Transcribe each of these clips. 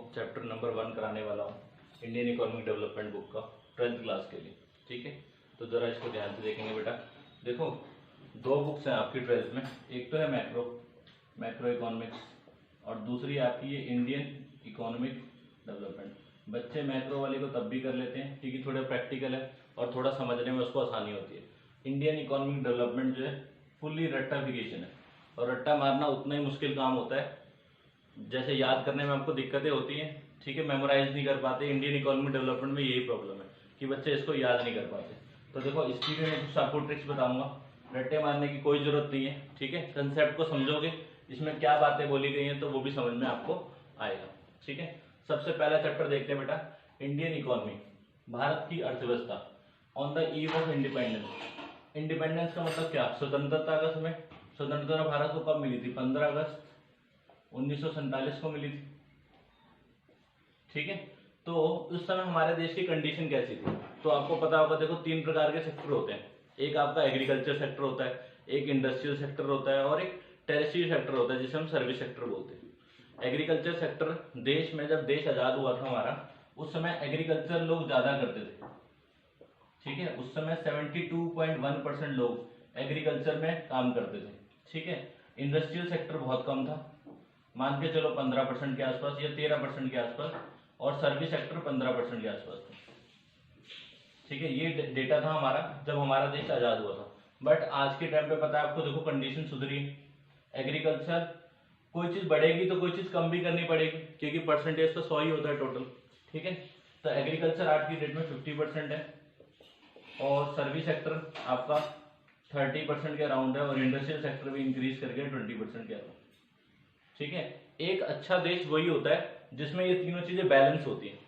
Chapter number 1 कराने वाला हूँ इंडियन इकोनॉमिक डेवलपमेंट बुक का 12th क्लास के लिए। ठीक है, तो ज़रा इसको ध्यान से देखेंगे बेटा। देखो, दो बुक्स हैं आपकी 12th में, एक तो है मैक्रो इकोनॉमिक्स और दूसरी आपकी ये इंडियन इकोनॉमिक डेवलपमेंट। बच्चे मैक्रो वाले को तब भी कर लेते हैं क्योंकि थोड़ा प्रैक्टिकल है और थोड़ा समझने में उसको आसानी होती है। इंडियन इकोनॉमिक डेवलपमेंट जो है फुल्ली रट्टाफिकेशन है और रट्टा मारना उतना ही मुश्किल काम होता है जैसे याद करने में आपको दिक्कतें होती हैं। ठीक है, मेमोराइज नहीं कर पाते। इंडियन इकोनॉमिक डेवलपमेंट में यही प्रॉब्लम है कि बच्चे इसको याद नहीं कर पाते। तो देखो, इसकी भी मैं कुछ आपको ट्रिक्स बताऊंगा। रट्टे मारने की कोई जरूरत नहीं है। ठीक है, कंसेप्ट को समझोगे, इसमें क्या बातें बोली गई हैं तो वो भी समझ में आपको आएगा। ठीक है, सबसे पहला चैप्टर देखते हैं बेटा, इंडियन इकोनॉमी, भारत की अर्थव्यवस्था on the eve of independence. Independence का मतलब क्या? स्वतंत्रता का समय। स्वतंत्रता भारत को कब मिली थी? 15 अगस्त 1947 को मिली थी। ठीक है, तो उस समय हमारे देश की कंडीशन कैसी थी? तो आपको पता होगा, देखो 3 प्रकार के सेक्टर होते हैं। एक आपका एग्रीकल्चर सेक्टर होता है, एक इंडस्ट्रियल सेक्टर होता है और एक टेरेस्ट्रियल सेक्टर होता है जिसे हम सर्विस सेक्टर बोलते हैं। एग्रीकल्चर सेक्टर देश में, जब देश आजाद हुआ था हमारा, उस समय एग्रीकल्चर लोग ज्यादा करते थे। ठीक है, उस समय 72.1% लोग एग्रीकल्चर में काम करते थे। ठीक है, इंडस्ट्रियल सेक्टर बहुत कम था, मान के चलो 15% के आसपास या 13% के आसपास, और सर्विस सेक्टर 15% के आसपास था। ठीक है, ये डेटा था हमारा जब हमारा देश आजाद हुआ था। बट आज के टाइम पे पता है आपको, देखो कंडीशन सुधरी। एग्रीकल्चर कोई चीज बढ़ेगी तो कोई चीज कम भी करनी पड़ेगी क्योंकि परसेंटेज तो 100 ही होता है टोटल। ठीक है, तो एग्रीकल्चर आज की डेट में 50% है और सर्विस सेक्टर आपका 30% के अराउंड है और इंडस्ट्रियल सेक्टर भी इंक्रीज करके 20% के अराउंड। ठीक है, एक अच्छा देश वही होता है जिसमें ये तीनों चीजें बैलेंस होती हैं,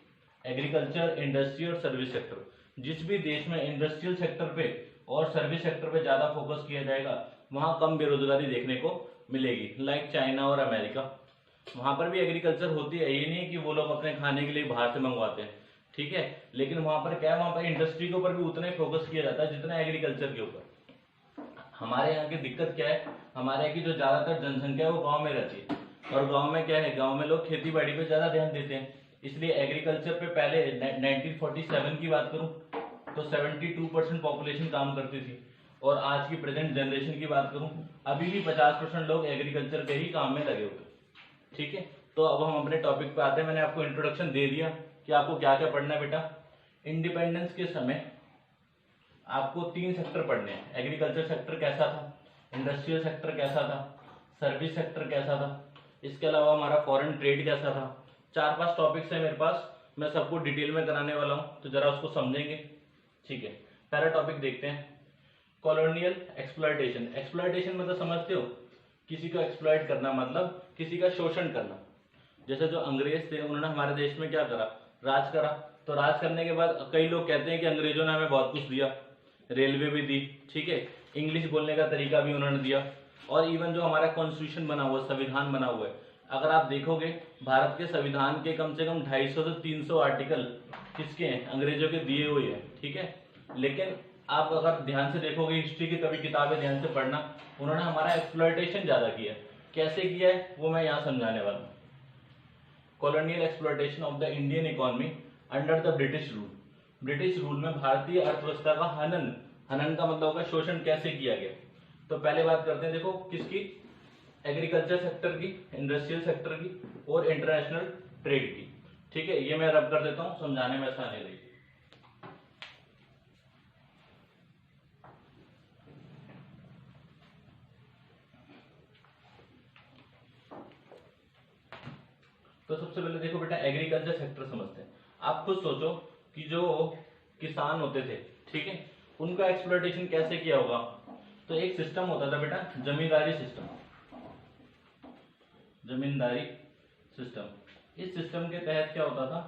एग्रीकल्चर, इंडस्ट्री और सर्विस सेक्टर। जिस भी देश में इंडस्ट्रियल सेक्टर पे और सर्विस सेक्टर पे ज्यादा फोकस किया जाएगा वहां कम बेरोजगारी देखने को मिलेगी। लाइक चाइना और अमेरिका, वहां पर भी एग्रीकल्चर होती है, ये नहीं कि वो लोग अपने खाने के लिए बाहर से मंगवाते हैं। ठीक है, लेकिन वहां पर क्या है, वहां पर इंडस्ट्री के ऊपर भी उतना ही फोकस किया जाता है जितना एग्रीकल्चर के ऊपर। हमारे यहाँ की दिक्कत क्या है, हमारे यहाँ की जो ज्यादातर जनसंख्या है वो गांव में रहती है और गांव में क्या है, गांव में लोग खेती बाड़ी पे ज्यादा ध्यान देते हैं। इसलिए एग्रीकल्चर पे पहले 1947 की बात करूं तो 72% पॉपुलेशन काम करती थी और आज की प्रेजेंट जनरेशन की बात करूं अभी भी 50% लोग एग्रीकल्चर के ही काम में लगे हुए। ठीक है, तो अब हम अपने टॉपिक पे आते हैं। मैंने आपको इंट्रोडक्शन दे दिया कि आपको क्या क्या पढ़ना है बेटा। इंडिपेंडेंस के समय आपको 3 सेक्टर पढ़ने हैं। एग्रीकल्चर सेक्टर कैसा था, इंडस्ट्रियल सेक्टर कैसा था, सर्विस सेक्टर कैसा था, इसके अलावा हमारा फॉरेन ट्रेड कैसा था। 4-5 टॉपिक्स है मेरे पास, मैं सबको डिटेल में कराने वाला हूं, तो जरा उसको समझेंगे। ठीक है, पहला टॉपिक देखते हैं, कॉलोनियल एक्सप्लॉयटेशन। एक्सप्लॉयटेशन मतलब समझते हो, किसी को एक्सप्लॉयट करना मतलब किसी का शोषण करना। जैसे जो अंग्रेज थे उन्होंने हमारे देश में क्या करा, राज करा। तो राज करने के बाद कई लोग कहते हैं कि अंग्रेजों ने हमें बहुत कुछ दिया, रेलवे भी दी, ठीक है, इंग्लिश बोलने का तरीका भी उन्होंने दिया, और इवन जो हमारा कॉन्स्टिट्यूशन बना हुआ है, संविधान बना हुआ है, अगर आप देखोगे भारत के संविधान के कम से कम 250 से 300 आर्टिकल किसके हैं, अंग्रेजों के दिए हुए हैं। ठीक है, लेकिन आप अगर ध्यान से देखोगे हिस्ट्री की कभी किताबें ध्यान से पढ़ना, उन्होंने हमारा एक्सप्लॉयटेशन ज्यादा किया। कैसे किया है वो मैं यहाँ समझाने वाला हूँ। Colonial exploitation of the Indian economy under the British rule. British rule में भारतीय अर्थव्यवस्था का हनन, हनन का मतलब होगा शोषण, कैसे किया गया। तो पहले बात करते हैं, देखो किसकी, एग्रीकल्चर सेक्टर की, इंडस्ट्रियल सेक्टर की और इंटरनेशनल ट्रेड की। ठीक है, ये मैं रब कर देता हूं, समझाने में आसानी रहेगी। तो सबसे पहले देखो बेटा, एग्रीकल्चर सेक्टर समझते हैं। आप खुद सोचो कि जो किसान होते थे, ठीक है, उनका एक्सप्लॉयटेशन कैसे किया होगा। तो एक सिस्टम होता था बेटा, जमींदारी सिस्टम। जमींदारी सिस्टम, इस सिस्टम के तहत क्या होता था,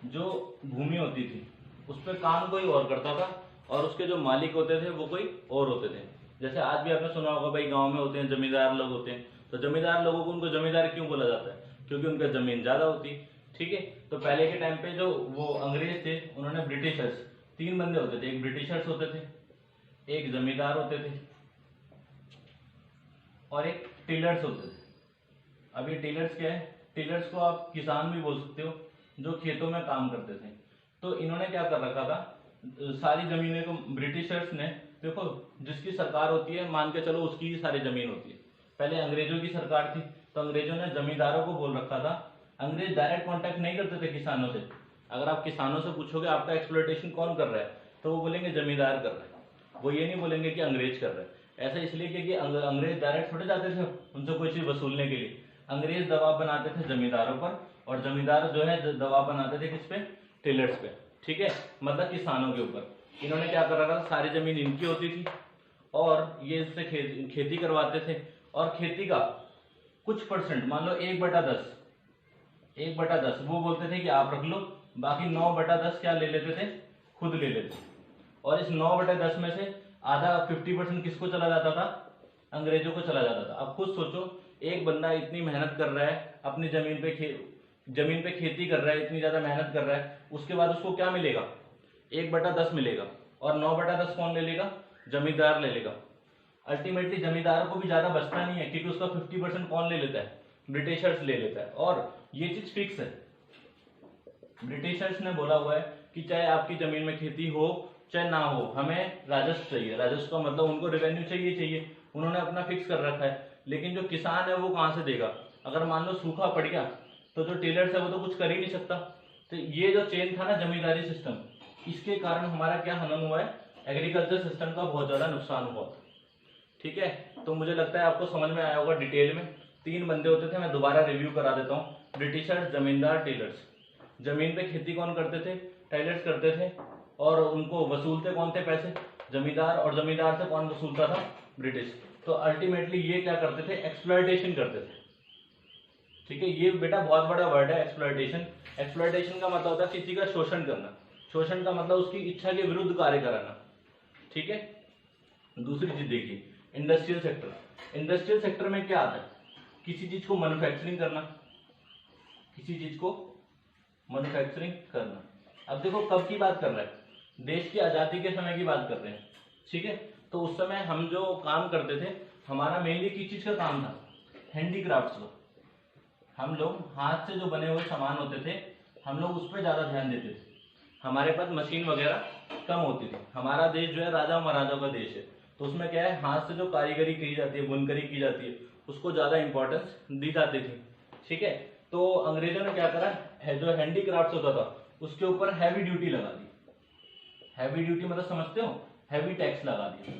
जो भूमि होती थी उस पर काम कोई और करता था और उसके जो मालिक होते थे वो कोई और होते थे। जैसे आज भी आपने सुना होगा भाई, गांव में होते हैं जमींदार लोग होते हैं, तो जमींदार लोगों को उनको जमींदार क्यों बोला जाता है, क्योंकि उनका जमीन ज्यादा होती। ठीक है, तो पहले के टाइम पे जो वो अंग्रेज थे उन्होंने ब्रिटिशर्स, 3 बंदे होते थे, एक ब्रिटिशर्स होते थे, एक जमींदार होते थे और एक टिलर्स होते थे। अब ये टिलर्स क्या है, टिलर्स को आप किसान भी बोल सकते हो, जो खेतों में काम करते थे। तो इन्होंने क्या कर रखा था, सारी जमीनें को ब्रिटिशर्स ने, देखो जिसकी सरकार होती है मान के चलो उसकी ही सारी जमीन होती है। पहले अंग्रेजों की सरकार थी तो अंग्रेजों ने जमींदारों को बोल रखा था, अंग्रेज डायरेक्ट कांटेक्ट नहीं करते थे किसानों से। अगर आप किसानों से पूछोगे आपका एक्सप्लॉयटेशन कौन कर रहा है, तो वो बोलेंगे जमींदार कर रहा है, वो ये नहीं बोलेंगे कि अंग्रेज कर रहा है। ऐसा इसलिए क्योंकि अंग्रेज डायरेक्ट थोड़े जाते थे उनसे कोई चीज वसूलने के लिए, अंग्रेज दबाव बनाते थे जमींदारों पर, और जमींदार जो है दबाव बनाते थे किस पे, टिलर्स पे, ठीक है, मतलब किसानों के ऊपर। इन्होंने क्या कर रखा था, सारी जमीन इनकी होती थी और ये इससे खेती करवाते थे, और खेती का कुछ परसेंट, मान लो 1/10 वो बोलते थे कि आप रख लो, बाकी 9/10 क्या ले लेते थे, खुद ले लेते। और इस 9/10 में से आधा 50% किसको चला जाता था, अंग्रेजों को चला जाता था। अब खुद सोचो, एक बंदा इतनी मेहनत कर रहा है अपनी जमीन पे खेती कर रहा है, इतनी ज्यादा मेहनत कर रहा है, उसके बाद उसको क्या मिलेगा, 1/10 मिलेगा, और 9/10 कौन ले लेगा, जमींदार ले लेगा। अल्टीमेटली जमींदार को भी ज्यादा बचता नहीं है, क्योंकि उसका 50% कौन ले लेता है, ब्रिटिशर्स ले लेता है। और ये चीज फिक्स है, ब्रिटिशर्स ने बोला हुआ है कि चाहे आपकी जमीन में खेती हो चाहे ना हो, हमें राजस्व चाहिए। राजस्व का मतलब उनको रेवेन्यू चाहिए, उन्होंने अपना फिक्स कर रखा है। लेकिन जो किसान है वो कहां से देगा, अगर मान लो सूखा पड़ गया तो जो टेलर्स है वो तो कुछ कर ही नहीं सकता। तो ये जो चेन था ना जमींदारी सिस्टम, इसके कारण हमारा क्या हनन हुआ है, एग्रीकल्चर सिस्टम का बहुत ज्यादा नुकसान हुआ। ठीक है, तो मुझे लगता है आपको समझ में आया होगा डिटेल में। 3 बंदे होते थे, मैं दोबारा रिव्यू करा देता हूँ, ब्रिटिशर्स, जमींदार, टेलर्स। जमीन पे खेती कौन करते थे, टेलर्स करते थे, और उनको वसूलते कौन थे पैसे, जमींदार, और जमींदार से कौन वसूलता था, ब्रिटिश। तो अल्टीमेटली ये क्या करते थे, एक्सप्लॉयटेशन करते थे। ठीक है, ये बेटा बहुत बड़ा वर्ड है एक्सप्लॉयटेशन। एक्सप्लॉयटेशन का मतलब होता है किसी का शोषण करना, शोषण का मतलब उसकी इच्छा के विरुद्ध कार्य कराना। ठीक है, दूसरी चीज देखिए, इंडस्ट्रियल सेक्टर। इंडस्ट्रियल सेक्टर में क्या आता है, किसी चीज को मैन्युफैक्चरिंग करना, किसी चीज को मैन्युफैक्चरिंग करना। अब देखो कब की बात कर रहे हैं, देश की आजादी के समय की बात कर रहे हैं। ठीक है, तो उस समय हम जो काम करते थे, हमारा मेनली किस चीज का काम था, हैंडीक्राफ्ट्स का। हम लोग हाथ से जो बने हुए सामान होते थे, हम लोग उस पर ज्यादा ध्यान देते थे। हमारे पास मशीन वगैरह कम होती थी। हमारा देश जो है राजा महाराजाओं का देश है, तो उसमें क्या है, हाथ से जो कारीगरी की जाती है, बुनकरी की जाती है, उसको ज्यादा इंपॉर्टेंस दी जाती थी। ठीक है, तो अंग्रेजों ने क्या करा है, जो हैंडीक्राफ्ट होता था उसके ऊपर हैवी ड्यूटी लगा दी। हैवी ड्यूटी मतलब समझते हो, हैवी टैक्स लगा दिया।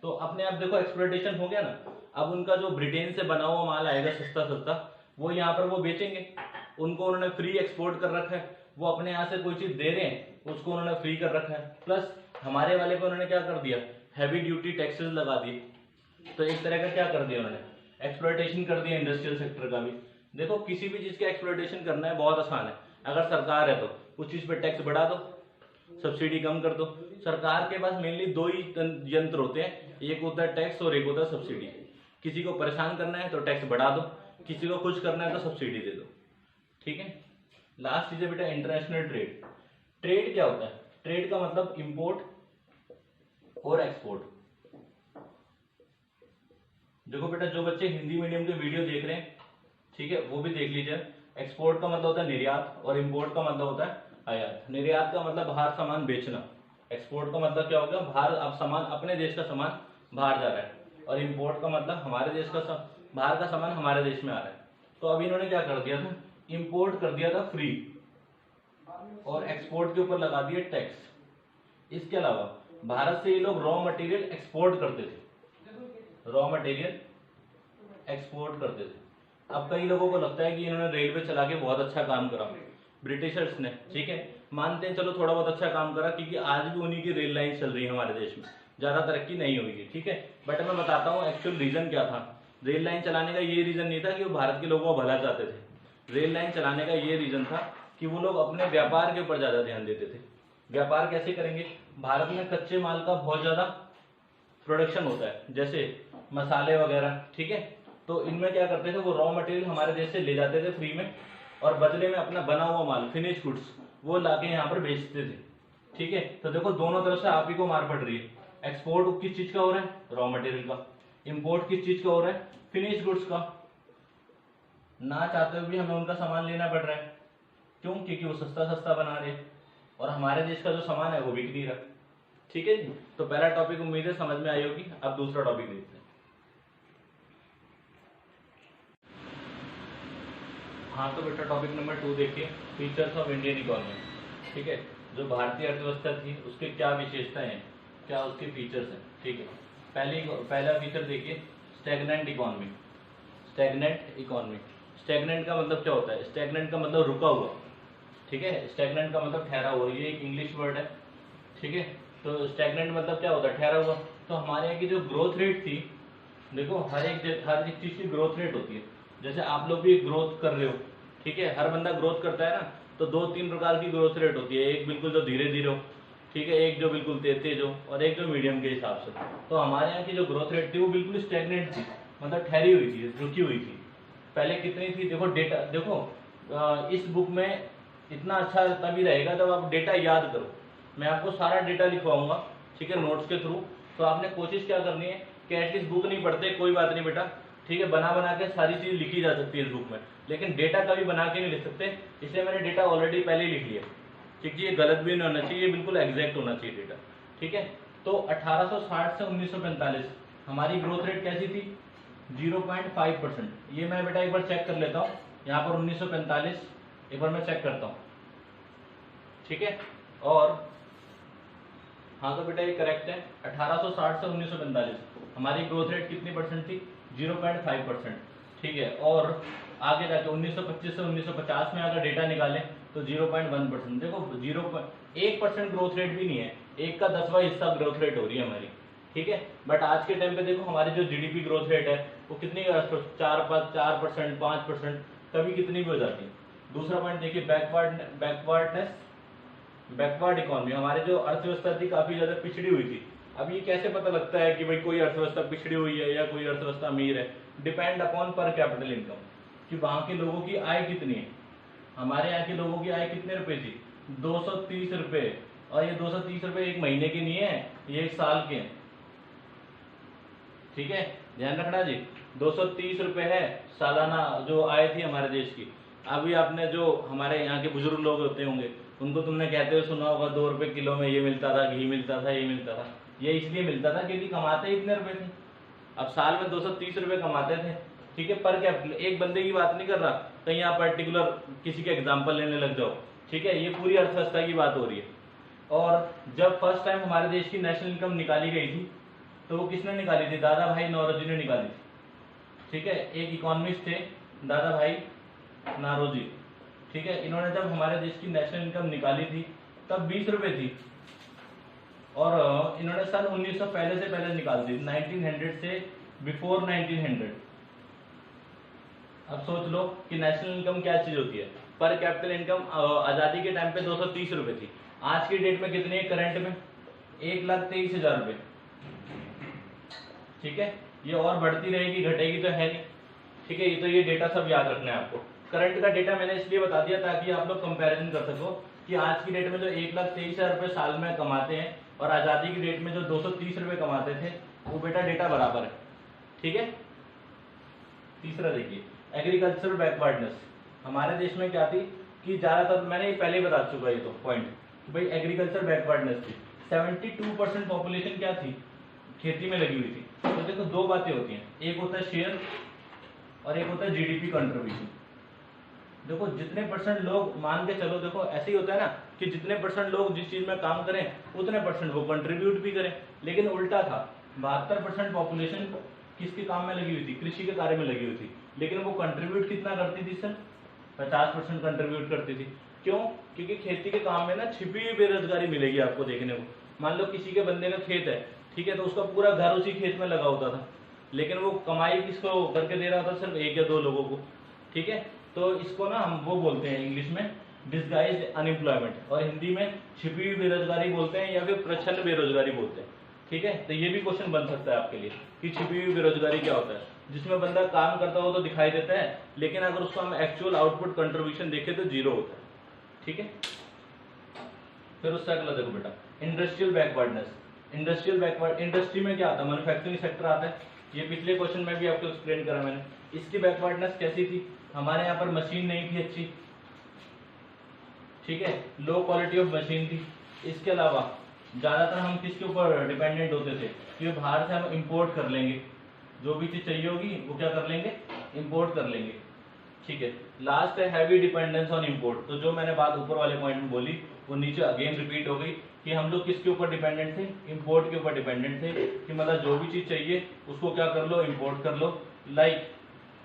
तो अपने आप देखो एक्सप्लॉयटेशन हो गया ना। अब उनका जो ब्रिटेन से बना हुआ माल आएगा सस्ता सस्ता, वो यहाँ पर वो बेचेंगे, उनको उन्होंने फ्री एक्सपोर्ट कर रखा है। वो अपने यहाँ से कोई चीज दे रहे हैं, उसको उन्होंने फ्री कर रखा है, प्लस हमारे वाले को उन्होंने क्या कर दिया, हैवी ड्यूटी टैक्सेस लगा दिए। तो एक तरह का क्या कर दिया उन्होंने, एक्सप्लॉयटेशन कर दिया इंडस्ट्रियल सेक्टर का भी। देखो किसी भी चीज का एक्सप्लॉयटेशन करना है बहुत आसान है। अगर सरकार है तो उस चीज पे टैक्स बढ़ा दो, सब्सिडी कम कर दो। सरकार के पास मेनली 2 ही यंत्र होते हैं, एक होता है टैक्स और एक होता है सब्सिडी। किसी को परेशान करना है तो टैक्स बढ़ा दो, किसी को खुश करना है तो सब्सिडी दे दो। ठीक है, लास्ट चीज है बेटा इंटरनेशनल ट्रेड। ट्रेड क्या होता है, ट्रेड का मतलब इंपोर्ट और एक्सपोर्ट। देखो बेटा जो बच्चे हिंदी मीडियम के वीडियो देख रहे हैं, ठीक है, वो भी देख लीजिए। एक्सपोर्ट का मतलब होता है निर्यात, और इंपोर्ट का मतलब होता है आयात। निर्यात का मतलब बाहर सामान बेचना, एक्सपोर्ट का मतलब क्या होगा, बाहर अब सामान, अपने देश का सामान बाहर जा रहा है, और इंपोर्ट का मतलब हमारे देश का बाहर का सामान हमारे देश में आ रहा है। तो अब इन्होंने क्या कर दिया था, इंपोर्ट कर दिया था फ्री, और एक्सपोर्ट के ऊपर लगा दिया टैक्स। इसके अलावा भारत से ये लोग रॉ मटेरियल एक्सपोर्ट करते थे, रॉ मटेरियल एक्सपोर्ट करते थे। अब कई लोगों को लगता है कि इन्होंने रेलवे चला के बहुत अच्छा काम करा ब्रिटिशर्स ने। ठीक है, मानते हैं चलो थोड़ा बहुत अच्छा काम करा, क्योंकि आज भी उन्हीं की रेल लाइन चल रही है हमारे देश में, ज्यादा तरक्की नहीं हुई। ठीक है, बट मैं बताता हूँ एक्चुअल रीजन क्या था। रेल लाइन चलाने का ये रीजन नहीं था कि वो भारत के लोगों को भला चाहते थे। रेल लाइन चलाने का ये रीजन था कि वो लोग अपने व्यापार के ऊपर ज्यादा ध्यान देते थे। व्यापार कैसे करेंगे, भारत में कच्चे माल का बहुत ज्यादा प्रोडक्शन होता है, जैसे मसाले वगैरह। ठीक है, तो इनमें क्या करते थे, वो रॉ मटेरियल हमारे देश से ले जाते थे फ्री में, और बदले में अपना बना हुआ माल, फिनिश गुड्स, वो लाके यहाँ पर बेचते थे। ठीक है, तो देखो दोनों तरफ से आप ही को मार पड़ रही है। एक्सपोर्ट किस चीज का हो रहा है, रॉ मटेरियल का। इंपोर्ट किस चीज का हो रहा है, फिनिश गुड्स का। ना चाहते हुए भी हमें उनका सामान लेना पड़ रहा है। क्यों? क्योंकि वो सस्ता सस्ता बना रहे हैं और हमारे देश का जो सामान है वो बिक नहीं रहा। ठीक है जी, तो पहला टॉपिक उम्मीद है समझ में आई होगी। अब दूसरा टॉपिक देखते हैं। हाँ तो बेटा टॉपिक नंबर 2 देखिए, फीचर्स ऑफ इंडियन इकोनॉमी। ठीक है, जो भारतीय अर्थव्यवस्था थी उसके क्या विशेषताएं हैं, क्या उसके फीचर्स हैं। ठीक है, पहला फीचर देखिए, stagnant economy. Stagnant economy, stagnant का मतलब क्या होता है? स्टैग्नेंट का मतलब रुका हुआ। ठीक है, स्टैग्नेंट का मतलब ठहरा हुआ, ये एक इंग्लिश वर्ड है। ठीक है, तो स्टैग्नेंट मतलब क्या होता है? ठहरा हुआ। तो हमारे यहाँ की जो ग्रोथ रेट थी, देखो हर एक चीज की ग्रोथ रेट होती है। जैसे आप लोग भी ग्रोथ कर रहे हो, ठीक है, हर बंदा ग्रोथ करता है ना, तो 2-3 प्रकार की ग्रोथ रेट होती है। एक बिल्कुल जो धीरे धीरे हो, ठीक है, एक जो बिल्कुल तेज हो, और एक जो मीडियम के हिसाब से। तो हमारे यहाँ की जो ग्रोथ रेट थी वो बिल्कुल स्टैग्नेंट थी, मतलब ठहरी हुई थी, रुकी हुई थी। पहले कितनी थी? देखो डेटा देखो, इस बुक में इतना अच्छा तभी रहेगा जब आप डेटा याद करो। मैं आपको सारा डेटा लिखवाऊंगा, ठीक है, नोट्स के थ्रू। तो आपने कोशिश क्या करनी है कि एटलीस्ट बुक नहीं पढ़ते कोई बात नहीं बेटा, ठीक है, बना बना के सारी चीज लिखी जा सकती है इस बुक में, लेकिन डेटा कभी बना के नहीं लिख सकते। इसलिए मैंने डेटा ऑलरेडी पहले ही लिख लिया। ठीक है, ये गलत भी नहीं होना चाहिए, बिल्कुल एग्जैक्ट होना चाहिए डेटा। ठीक है, तो 1860 से 1945 हमारी ग्रोथ रेट कैसी थी? 0.5%। ये मैं बेटा एक बार चेक कर लेता हूँ, यहाँ पर 1945 एक बार मैं चेक करता हूँ। ठीक है, और हाँ तो बेटा ये करेक्ट है। 1860 से 1945 हमारी ग्रोथ रेट कितनी परसेंट थी? 0.5%। ठीक है, और आगे जाके 1925 से 1950 में अगर डेटा निकालें तो 0.1%। देखो 1% ग्रोथ रेट भी नहीं है, 1 का 10वां हिस्सा ग्रोथ रेट हो रही है हमारी। ठीक है, बट आज के टाइम पे देखो हमारी जो जीडीपी ग्रोथ रेट है वो कितनी? 4%, 5%, कभी कितनी भी हो जाती है। दूसरा पॉइंट देखिए, बैकवर्ड इकोनॉमी। हमारे जो अर्थव्यवस्था थी काफी ज्यादा पिछड़ी हुई थी। अब ये कैसे पता लगता है कि भाई कोई अर्थव्यवस्था पिछड़ी हुई है या कोई अर्थव्यवस्था अमीर है? डिपेंड अपॉन पर कैपिटल इनकम, कि वहां के लोगों की आय कितनी है। हमारे यहाँ के लोगों की आय कितने रुपए थी? 230 रुपए। और ये 230 रुपए एक महीने के नहीं है, ये एक साल के हैं। ठीक है, ध्यान रखना जी, 230 रुपए है सालाना जो आय थी हमारे देश की। अभी आपने जो हमारे यहाँ के बुजुर्ग लोग होते होंगे उनको तुमने कहते हुए सुना होगा 2 रुपए किलो में ये मिलता था, घी मिलता था, ये मिलता था। ये इसलिए मिलता था क्योंकि कमाते ही इतने रुपए थे। अब साल में 230 रुपए कमाते थे। ठीक है, पर कैपिटल, एक बंदे की बात नहीं कर रहा, कहीं आप पर्टिकुलर किसी के एग्जाम्पल लेने लग जाओ। ठीक है, ये पूरी अर्थव्यवस्था की बात हो रही है। और जब फर्स्ट टाइम हमारे देश की नेशनल इनकम निकाली गई थी तो वो किसने निकाली थी? दादा भाई नौरोजी ने निकाली थी। ठीक है, एक इकोनॉमिस्ट थे दादा भाई नारोजी। ठीक है, इन्होंने जब हमारे देश की नेशनल इनकम निकाली थी तब 20 रुपए थी, और इन्होंने सन 1900 पहले से पहले निकाल दी, 1900 से बिफोर 1900। अब सोच लो कि नेशनल इनकम क्या चीज होती है। पर कैपिटल इनकम आजादी के टाइम पे 230 रुपए थी, आज की डेट में कितनी है करंट में? 1,23,000 रुपए। ठीक है, ये और बढ़ती रहेगी, घटेगी तो है नहीं। ठीक है, ये डेटा सब याद रखना है आपको। करंट का डेटा मैंने इसलिए बता दिया ताकि आप लोग कंपैरिजन कर सको कि आज की डेट में जो 1,23,000 रुपए साल में कमाते हैं और आजादी की डेट में जो 230 रुपए कमाते थे, वो बेटा डेटा बराबर है। ठीक है, तीसरा देखिए, एग्रीकल्चर बैकवर्डनेस। हमारे देश में क्या थी कि ज्यादातर, मैंने ये पहले ही बता चुका ये तो पॉइंट, भाई एग्रीकल्चर बैकवर्डनेस थी। 72% पॉपुलेशन क्या थी? खेती में लगी हुई थी। तो देखो दो बातें होती हैं, एक होता है शेयर और एक होता है जीडीपी कंट्रीब्यूशन। देखो जितने परसेंट लोग, मान के चलो, देखो ऐसे ही होता है ना कि जितने परसेंट लोग जिस चीज में काम करें उतने परसेंट वो कंट्रीब्यूट भी करें, लेकिन उल्टा था। 72% पॉपुलेशन किसके काम में लगी हुई थी? कृषि के कार्य में लगी हुई थी, लेकिन वो कंट्रीब्यूट कितना करती थी सर? 50% कंट्रीब्यूट करती थी। क्यों? क्योंकि खेती के काम में ना छिपी हुई बेरोजगारी मिलेगी आपको देखने को। मान लो किसी के बंदे का खेत है, ठीक है, तो उसका पूरा घर उसी खेत में लगा होता था, लेकिन वो कमाई किसको करके दे रहा था? सिर्फ 1 या 2 लोगों को। ठीक है, तो इसको ना हम वो बोलते हैं इंग्लिश में डिसगाइज्ड अनएम्प्लॉयमेंट, और हिंदी में छिपी हुई बेरोजगारी बोलते हैं या फिर प्रच्छन्न बेरोजगारी बोलते हैं। ठीक है, तो ये भी क्वेश्चन बन सकता है आपके लिए कि छिपी हुई बेरोजगारी क्या होता है, जिसमें बंदा काम करता हो तो दिखाई देता है, लेकिन अगर उसको हम एक्चुअल आउटपुट कंट्रीब्यूशन देखें तो 0 होता है। ठीक है, फिर उससे अगला देखो बेटा, industrial backwardness. Industrial backward, industry में क्या आता है? मैन्युफैक्चरिंग सेक्टर आता है। ये पिछले क्वेश्चन में भी आपको एक्सप्लेन करा मैंने। इसकी बैकवर्डनेस कैसी थी? हमारे यहाँ पर मशीन नहीं थी अच्छी, ठीक है, लो क्वालिटी ऑफ मशीन थी। इसके अलावा ज़्यादातर हम किसके ऊपर डिपेंडेंट होते थे कि बाहर से हम इंपोर्ट कर लेंगे, जो भी चीज़ चाहिए होगी वो क्या कर लेंगे, इंपोर्ट कर लेंगे, ठीक है। लास्ट है हैवी डिपेंडेंस ऑन इंपोर्ट। तो जो मैंने बात ऊपर वाले पॉइंट में बोली वो नीचे अगेन रिपीट हो गई कि हम लोग किसके ऊपर डिपेंडेंट थे, इंपोर्ट के ऊपर डिपेंडेंट थे, कि मतलब जो भी चीज़ चाहिए उसको क्या कर लो, इंपोर्ट कर लो। लाइक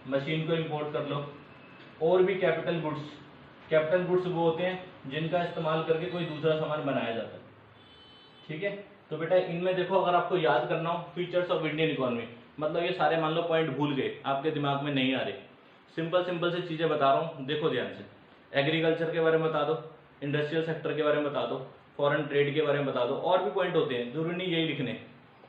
मशीन को इंपोर्ट कर लो। और भी कैपिटल गुड्स, कैपिटल गुड्स वो होते हैं जिनका इस्तेमाल करके कोई दूसरा सामान बनाया जाता है, ठीक है। तो बेटा इनमें देखो, अगर आपको याद करना हो फीचर्स ऑफ इंडियन इकोनॉमी, मतलब ये सारे मान लो पॉइंट भूल गए, आपके दिमाग में नहीं आ रहे, सिंपल सिंपल से चीज़ें बता रहा हूँ, देखो ध्यान से। एग्रीकल्चर के बारे में बता दो, इंडस्ट्रियल सेक्टर के बारे में बता दो, फॉरेन ट्रेड के बारे में बता दो, और भी पॉइंट होते हैं, जरूरी नहीं यही लिखने,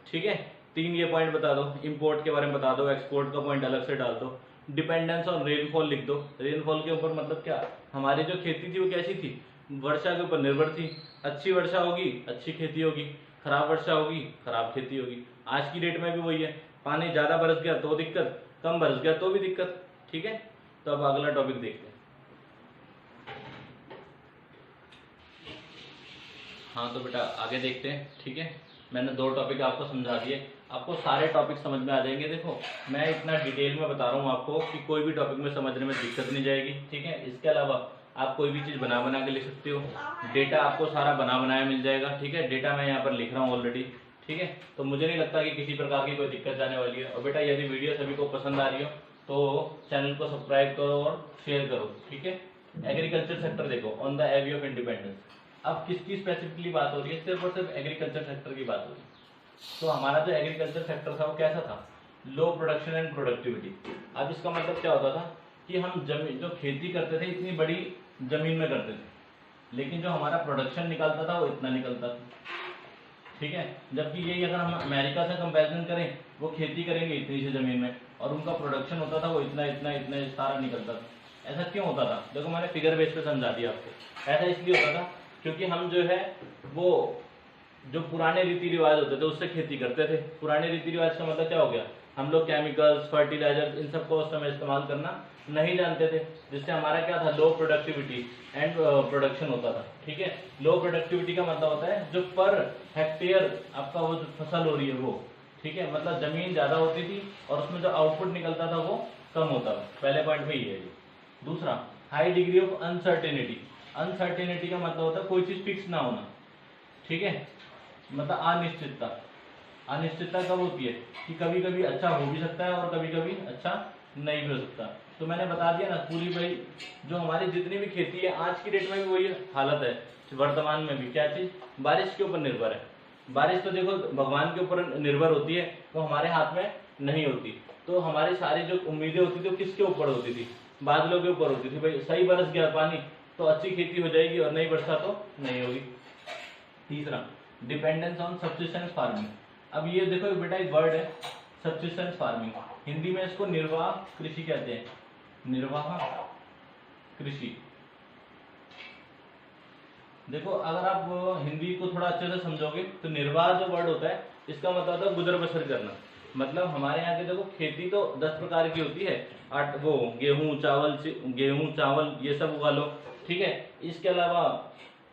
ठीक है। 3 ये पॉइंट बता दो, इंपोर्ट के बारे में बता दो, एक्सपोर्ट का पॉइंट अलग से डाल दो, डिपेंडेंस ऑन रेनफॉल लिख दो। रेनफॉल के ऊपर मतलब क्या, हमारी जो खेती थी वो कैसी थी, वर्षा के ऊपर निर्भर थी। अच्छी वर्षा होगी अच्छी खेती होगी, खराब वर्षा होगी खराब खेती होगी। आज की डेट में भी वही है, पानी ज़्यादा बरस गया तो दिक्कत, कम बरस गया तो भी दिक्कत, ठीक है। तो अब अगला टॉपिक देखते हैं। हाँ तो बेटा आगे देखते हैं, ठीक है। मैंने 2 टॉपिक आपको समझा दिए, आपको सारे टॉपिक समझ में आ जाएंगे। देखो मैं इतना डिटेल में बता रहा हूँ आपको कि कोई भी टॉपिक में समझने में दिक्कत नहीं जाएगी, ठीक है। इसके अलावा आप कोई भी चीज़ बना बना के लिख सकते हो, डेटा आपको सारा बना बनाया मिल जाएगा, ठीक है। डेटा मैं यहाँ पर लिख रहा हूँ ऑलरेडी, ठीक है। तो मुझे नहीं लगता कि किसी प्रकार की कोई दिक्कत जाने वाली है। और बेटा यदि वीडियो सभी को पसंद आ रही हो तो चैनल को सब्सक्राइब करो और शेयर करो, ठीक है। एग्रीकल्चर सेक्टर देखो, on the eve of independence. अब किसकी स्पेसिफिकली बात हो रही है, सिर्फ और सिर्फ एग्रीकल्चर सेक्टर की बात हो रही है। तो हमारा जो एग्रीकल्चर सेक्टर था वो कैसा था, लो प्रोडक्शन एंड प्रोडक्टिविटी। अब इसका मतलब क्या होता था कि हम जमीन जो खेती करते थे इतनी बड़ी जमीन में करते थे, लेकिन जो हमारा प्रोडक्शन निकलता था वो इतना निकलता था, ठीक है। जबकि यही अगर हम अमेरिका से कंपैरिजन करें, वो खेती करेंगे इतनी सी जमीन में और उनका प्रोडक्शन होता था वो इतना इतना इतना सारा निकलता था। ऐसा क्यों होता था, देखो मैंने फिगर बेस पे समझा दिया आपको। ऐसा इसलिए होता था क्योंकि हम जो है वो जो पुराने रीति रिवाज होते थे उससे खेती करते थे। पुराने रीति रिवाज का मतलब क्या हो गया, हम लोग केमिकल्स, फर्टिलाइजर्स इन सबको उस समय इस्तेमाल करना नहीं जानते थे, जिससे हमारा क्या था, लो प्रोडक्टिविटी एंड प्रोडक्शन होता था, ठीक है। लो प्रोडक्टिविटी का मतलब होता है जो पर हेक्टेयर आपका वो जो फसल हो रही है वो, ठीक है, मतलब जमीन ज्यादा होती थी और उसमें जो आउटपुट निकलता था वो कम होता था। पहले पॉइंट में ये है। दूसरा, high degree of uncertainty. Uncertainty का मतलब होता है कोई चीज फिक्स ना होना, ठीक है, मतलब अनिश्चितता। अनिश्चितता कब होती है कि कभी कभी अच्छा हो भी सकता है और कभी कभी अच्छा नहीं भी हो सकता। तो मैंने बता दिया ना पूरी भाई, जो हमारी जितनी भी खेती है आज की डेट में भी वही हालत है, वर्तमान में भी क्या चीज, बारिश के ऊपर निर्भर है। बारिश तो देखो भगवान के ऊपर निर्भर होती है, तो हमारे हाथ में नहीं होती। तो हमारी सारी जो उम्मीदें होती थी वो किसके ऊपर होती थी, बादलों के ऊपर होती थी। भाई सही बरस गया पानी तो अच्छी खेती हो जाएगी और नहीं बरसा तो नहीं होगी। तीसरा, डिपेंडेंस ऑन सब्सिस्टेंस फार्मिंग। अब ये देखो बेटा एक वर्ड है सब्सिस्टेंस फार्मिंग, हिंदी में इसको निर्वाह कृषि कहते हैं, निर्वाह कृषि। देखो अगर आप हिंदी को थोड़ा अच्छे से समझोगे तो निर्वाह जो वर्ड होता है इसका मतलब होता है गुजर बसर करना। मतलब हमारे यहाँ की देखो खेती तो 10 प्रकार की होती है, वो गेहूं चावल ये सब उगा लो, ठीक है। इसके अलावा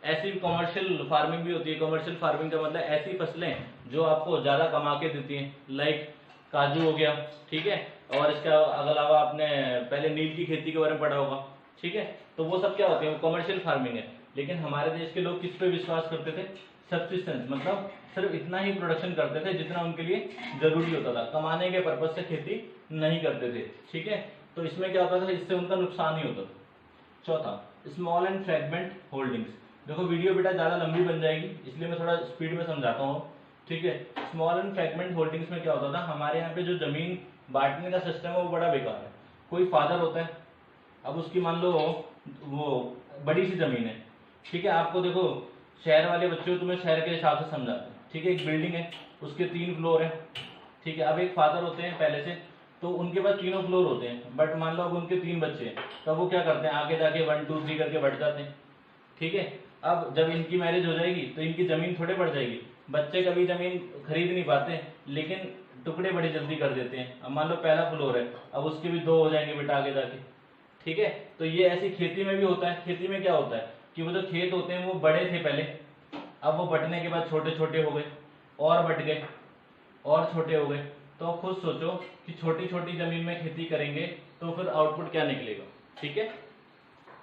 ऐसी कमर्शियल फार्मिंग भी होती है। कमर्शियल फार्मिंग का मतलब ऐसी फसलें जो आपको ज्यादा कमा के देती हैं, लाइक काजू हो गया, ठीक है। और इसके अलावा आपने पहले नील की खेती के बारे में पढ़ा होगा, ठीक है। तो वो सब क्या होती है, वो कमर्शियल फार्मिंग है। लेकिन हमारे देश के लोग किस पे विश्वास करते थे, सब्सिस्टेंस, मतलब सिर्फ इतना ही प्रोडक्शन करते थे जितना उनके लिए जरूरी होता था, कमाने के पर्पज से खेती नहीं करते थे, ठीक है। तो इसमें क्या होता था, इससे उनका नुकसान ही होता था। चौथा, स्मॉल एंड फ्रैगमेंट होल्डिंग्स। देखो वीडियो बेटा ज्यादा लंबी बन जाएगी इसलिए मैं थोड़ा स्पीड में समझाता हूँ, ठीक है। स्मॉल एंड फ्रैगमेंट होल्डिंग्स में क्या होता था, हमारे यहाँ पे जो जमीन बांटने का सिस्टम है वो बड़ा बेकार है। कोई फादर होता है, अब उसकी मान लो वो बड़ी सी जमीन है, ठीक है। आपको देखो शहर वाले बच्चे हो, तुम्हें शहर के हिसाब से समझाते हैं, ठीक है। एक बिल्डिंग है उसके 3 फ्लोर है, ठीक है। अब एक फादर होते हैं पहले से, तो उनके पास तीनों फ्लोर होते हैं, बट मान लो अब उनके 3 बच्चे हैं, तब वो क्या करते हैं, आगे जाके 1 2 3 करके बढ़ जाते हैं, ठीक है। अब जब इनकी मैरिज हो जाएगी तो इनकी जमीन थोड़े बढ़ जाएगी। बच्चे कभी जमीन खरीद नहीं पाते लेकिन टुकड़े बड़ी जल्दी कर देते हैं। अब मान लो पहला फ्लोर है, अब उसके भी 2 हो जाएंगे बेटा आगे जाके, ठीक है। तो ये ऐसी खेती में भी होता है। खेती में क्या होता है कि वो जो खेत होते हैं वो बड़े थे पहले, अब वो बटने के बाद छोटे छोटे हो गए और बट गए और छोटे हो गए। तो आप खुद सोचो कि छोटी छोटी जमीन में खेती करेंगे तो फिर आउटपुट क्या निकलेगा। ठीक है,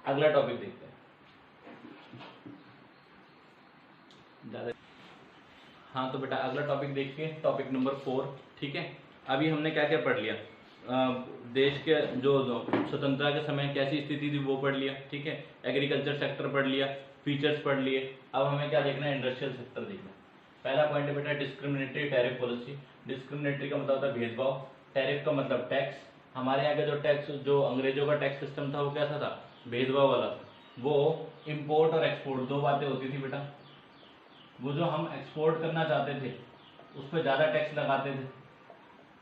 अगला टॉपिक देखते हैं। हाँ तो बेटा अगला टॉपिक देखिए, टॉपिक नंबर 4। ठीक है, अभी हमने क्या क्या पढ़ लिया, देश के जो स्वतंत्रता के समय कैसी स्थिति थी वो पढ़ लिया। ठीक है, एग्रीकल्चर सेक्टर पढ़ लिया, फीचर्स पढ़ लिए। अब हमें क्या देखना है, इंडस्ट्रियल सेक्टर देखना है। पहला पॉइंट है बेटा डिस्क्रिमिनेटरी टैरिफ पॉलिसी। डिस्क्रिमिनेटरी का मतलब होता है भेदभाव, टैरिफ का मतलब टैक्स। हमारे यहाँ का जो टैक्स, जो अंग्रेजों का टैक्स सिस्टम था वो कैसा था, भेदभाव वाला था। वो इम्पोर्ट और एक्सपोर्ट दो बातें होती थी बेटा। वो जो हम एक्सपोर्ट करना चाहते थे उस पर ज़्यादा टैक्स लगाते थे,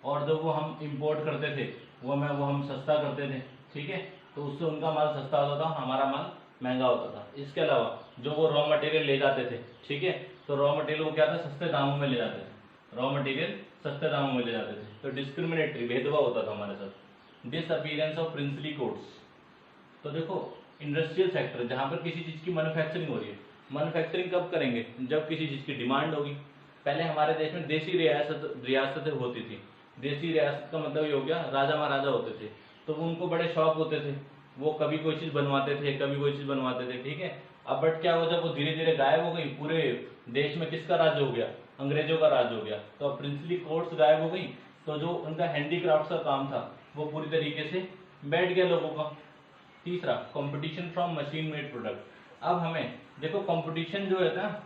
और जो वो हम इंपोर्ट करते थे वो हम सस्ता करते थे। ठीक है, तो उससे उनका माल सस्ता होता था, हमारा माल महंगा होता था। इसके अलावा जो वो रॉ मटेरियल ले जाते थे, ठीक है, तो रॉ मटेरियल वो क्या था, सस्ते दामों में ले जाते थे। रॉ मटेरियल सस्ते दामों में ले जाते थे, तो डिस्क्रिमिनेटरी भेदभाव होता था हमारे साथ। Disappearance of princely codes. तो देखो इंडस्ट्रियल सेक्टर जहाँ पर किसी चीज़ की मैन्युफैक्चरिंग हो रही है, मैन्युफैक्चरिंग कब करेंगे, जब किसी चीज़ की डिमांड होगी। पहले हमारे देश में देसी रियासतें होती थी। देसी रियासत का मतलब ये हो गया, राजा महाराजा होते थे, तो वो उनको बड़े शौक होते थे, वो कभी कोई चीज़ बनवाते थे, कभी कोई चीज़ बनवाते थे। ठीक है, अब बट क्या हुआ, जब वो धीरे धीरे गायब हो गई, पूरे देश में किसका राज हो गया, अंग्रेजों का राज हो गया। तो अब प्रिंसली कोर्ट्स गायब हो गई, तो जो उनका हैंडीक्राफ्ट का काम था वो पूरी तरीके से बैठ गया लोगों का। तीसरा, competition from machine made product. अब हमें देखो कंपटीशन जो है ना,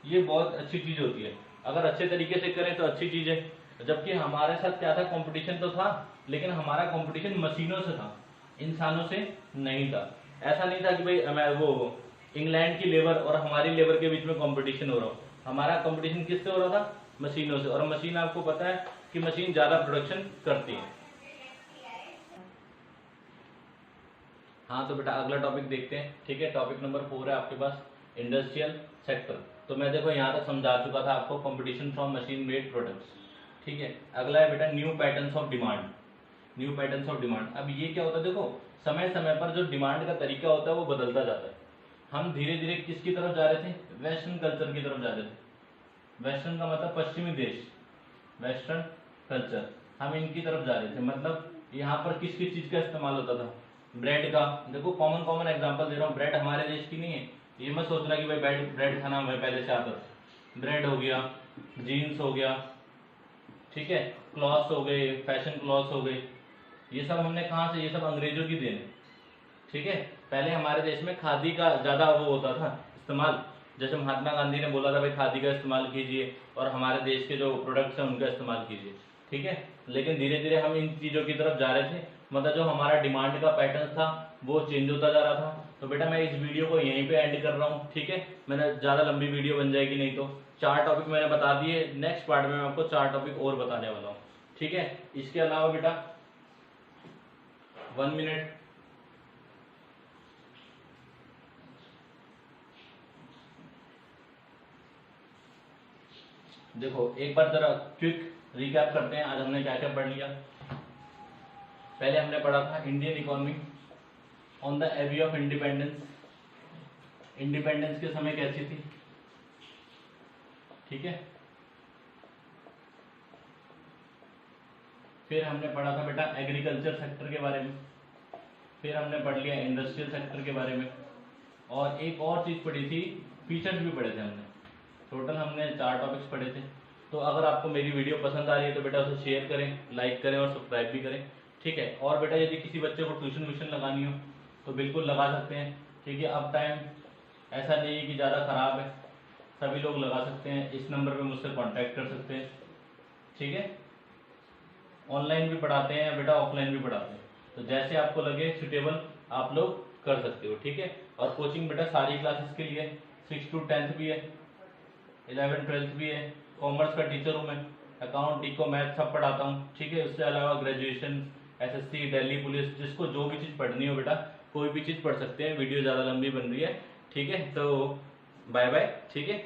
ये बहुत अच्छी चीज होती है, अगर अच्छे तरीके से करें तो अच्छी चीज है। जबकि हमारे साथ क्या था, कंपटीशन तो था, लेकिन हमारा कंपटीशन मशीनों से था, इंसानों से नहीं था। ऐसा नहीं था कि भाई हमें वो इंग्लैंड की लेबर और हमारी लेबर के बीच में कंपटीशन हो रहा हो। हमारा कंपटीशन किससे हो रहा था, मशीनों से। और मशीन आपको पता है कि मशीन ज्यादा प्रोडक्शन करती है। हाँ तो बेटा अगला टॉपिक देखते हैं। ठीक है, टॉपिक नंबर 4 है आपके पास, इंडस्ट्रियल सेक्टर। तो मैं देखो यहाँ तक समझा चुका था आपको, competition from machine made products. ठीक है, अगला है बेटा new patterns of demand. New patterns of demand. अब ये क्या होता है, देखो समय समय पर जो डिमांड का तरीका होता है वो बदलता जाता है। हम धीरे धीरे किसकी तरफ जा रहे थे, वेस्टर्न कल्चर की तरफ जा रहे थे। वेस्टर्न का मतलब पश्चिमी देश, वेस्टर्न कल्चर, हम इनकी तरफ जा रहे थे। मतलब यहाँ पर किस किस चीज का इस्तेमाल होता था, ब्रेड का। देखो कॉमन एग्जांपल दे रहा हूँ, ब्रेड हमारे देश की नहीं है, ये मत सोचना कि भाई ब्रेड खाना हमें पहले से आता था। ब्रेड हो गया, जीन्स हो गया, ठीक है, क्लॉथ्स हो गए, फैशन क्लॉथ्स हो गए, ये सब हमने कहाँ से, ये सब अंग्रेजों की देन है। ठीक है, पहले हमारे देश में खादी का ज्यादा वो होता था इस्तेमाल। जैसे महात्मा गांधी ने बोला था भाई खादी का इस्तेमाल कीजिए और हमारे देश के जो प्रोडक्ट्स हैं उनका इस्तेमाल कीजिए। ठीक है, लेकिन धीरे धीरे हम इन चीजों की तरफ जा रहे थे, मतलब जो हमारा डिमांड का पैटर्न था वो चेंज होता जा रहा था। तो बेटा मैं इस वीडियो को यहीं पे एंड कर रहा हूँ। ठीक है, मैंने ज्यादा लंबी वीडियो बन जाएगी नहीं तो। 4 टॉपिक मैंने बता दिए, नेक्स्ट पार्ट में मैं आपको 4 टॉपिक और बताने वाला हूँ। ठीक है, इसके अलावा बेटा 1 मिनट, देखो एक बार जरा क्विक रिकैप करते हैं, आज हमने क्या क्या पढ़ लिया। पहले हमने पढ़ा था Indian economy on the eve of independence. Independence के समय कैसी थी, ठीक है। फिर हमने पढ़ा था बेटा एग्रीकल्चर सेक्टर के बारे में। फिर हमने पढ़ लिया इंडस्ट्रियल सेक्टर के बारे में, और एक और चीज पढ़ी थी, फीचर्स भी पढ़े थे हमने। टोटल हमने 4 टॉपिक्स पढ़े थे। तो अगर आपको मेरी वीडियो पसंद आ रही है तो बेटा उसे शेयर करें, लाइक करें और सब्सक्राइब भी करें। ठीक है, और बेटा यदि किसी बच्चे को ट्यूशन व्यूशन लगानी हो तो बिल्कुल लगा सकते हैं। ठीक है, अब टाइम ऐसा नहीं है कि ज़्यादा ख़राब है, सभी लोग लगा सकते हैं। इस नंबर पे मुझसे कांटेक्ट कर सकते हैं। ठीक है, ऑनलाइन भी पढ़ाते हैं बेटा, ऑफलाइन भी पढ़ाते हैं, तो जैसे आपको लगे सुटेबल आप लोग कर सकते हो। ठीक है, और कोचिंग बेटा सारी क्लासेस के लिए 6 to 10th भी है, 11th 12th भी है। कॉमर्स का टीचर हूँ मैं, अकाउंट, इको, मैथ सब पढ़ाता हूँ। ठीक है, उससे अलावा ग्रेजुएशन, एसएससी, दिल्ली पुलिस, जिसको जो भी चीज़ पढ़नी हो बेटा कोई भी चीज़ पढ़ सकते हैं। वीडियो ज़्यादा लंबी बन रही है। ठीक है, तो बाय बाय। ठीक है।